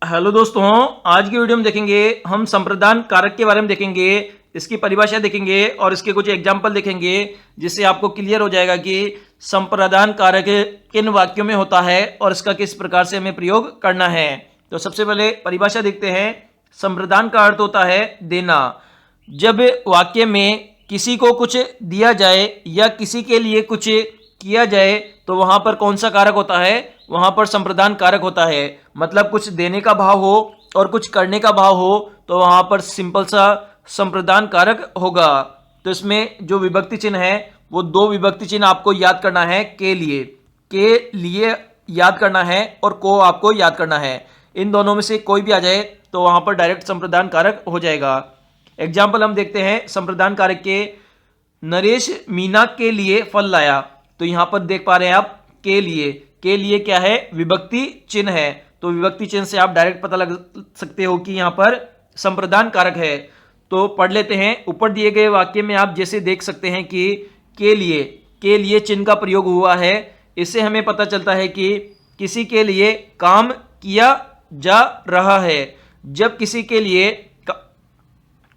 Hello दोस्तों, आज की वीडियो में देखेंगे हम संप्रदान कारक के बारे में देखेंगे, इसकी परिभाषा देखेंगे और इसके कुछ एग्जाम्पल देखेंगे जिससे आपको क्लियर हो जाएगा कि संप्रदान कारक किन वाक्यों में होता है और इसका किस प्रकार से हमें प्रयोग करना है। तो सबसे पहले परिभाषा देखते हैं। संप्रदान का अर्थ होता है देना। जब वाक्य में किसी को कुछ दिया जाए या किसी के लिए कुछ किया जाए तो वहां पर कौन सा कारक होता है? वहां पर संप्रदान कारक होता है। मतलब कुछ देने का भाव हो और कुछ करने का भाव हो तो वहां पर सिंपल सा संप्रदान कारक होगा। तो इसमें जो विभक्ति चिन्ह है वो दो विभक्ति चिन्ह आपको याद करना है। के लिए याद करना है और को आपको याद करना है। इन दोनों में से कोई भी आ जाए तो वहां पर डायरेक्ट संप्रदान कारक हो जाएगा। एग्जाम्पल हम देखते हैं संप्रदान कारक के। नरेश मीना के लिए फल लाया। तो यहां पर देख पा रहे हैं आप के लिए क्या है? विभक्ति चिन्ह है। तो विभक्ति चिन्ह से आप डायरेक्ट पता लग सकते हो कि यहां पर संप्रदान कारक है। तो पढ़ लेते हैं। ऊपर दिए गए वाक्य में आप जैसे देख सकते हैं कि के लिए चिन्ह का प्रयोग हुआ है। इससे हमें पता चलता है कि किसी के लिए काम किया जा रहा है। जब किसी के लिए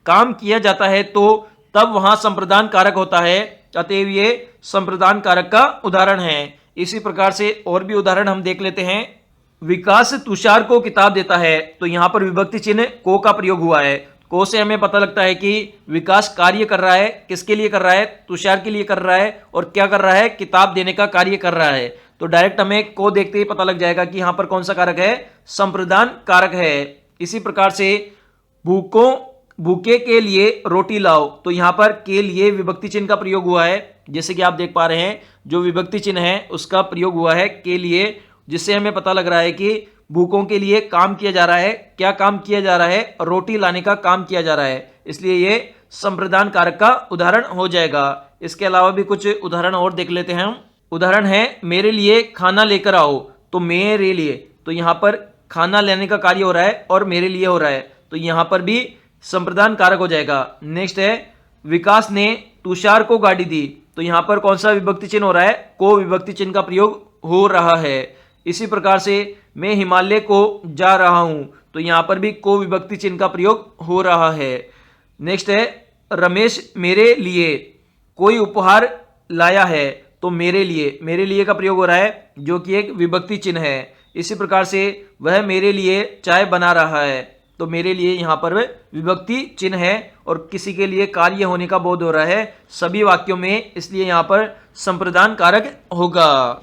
काम किया जाता है तो तब वहां संप्रदान कारक होता है। अतएव ये संप्रदान कारक का उदाहरण है। इसी प्रकार से और भी उदाहरण हम देख लेते हैं। विकास तुषार को किताब देता है। तो यहां पर विभक्ति चिन्ह को का प्रयोग हुआ है। को से हमें पता लगता है कि विकास कार्य कर रहा है। किसके लिए कर रहा है? तुषार के लिए कर रहा है। और क्या कर रहा है? किताब देने का कार्य कर रहा है। तो डायरेक्ट हमें को देखते ही पता लग जाएगा कि यहां पर कौन सा कारक है? संप्रदान कारक है। इसी प्रकार से भूखे के लिए रोटी लाओ। तो यहां पर के लिए विभक्ति चिन्ह का प्रयोग हुआ है। जैसे कि आप देख पा रहे हैं जो विभक्ति चिन्ह है उसका प्रयोग हुआ है के लिए, जिससे हमें पता लग रहा है कि भूखों के लिए काम किया जा रहा है। क्या काम किया जा रहा है? रोटी लाने का काम किया जा रहा है। इसलिए ये संप्रदान कारक का उदाहरण हो जाएगा। इसके अलावा भी कुछ उदाहरण और देख लेते हैं हम। उदाहरण है मेरे लिए खाना लेकर आओ। तो मेरे लिए, तो यहां पर खाना लेने का कार्य हो रहा है और मेरे लिए हो रहा है। तो यहां पर भी संप्रदान कारक हो जाएगा। नेक्स्ट है विकास ने तुषार को गाड़ी दी। तो यहां पर कौन सा विभक्ति चिन्ह हो रहा है? को विभक्ति चिन्ह का प्रयोग हो रहा है। इसी प्रकार से मैं हिमालय को जा रहा हूं। तो यहां पर भी को विभक्ति चिन्ह का प्रयोग हो रहा है। नेक्स्ट है रमेश मेरे लिए कोई उपहार लाया है। तो मेरे लिए का प्रयोग हो रहा है जो कि एक विभक्ति चिन्ह है। इसी प्रकार से वह मेरे लिए चाय बना रहा है। तो मेरे लिए यहां पर विभक्ति चिन्ह है और किसी के लिए कार्य होने का बोध हो रहा है सभी वाक्यों में, इसलिए यहां पर संप्रदान कारक होगा।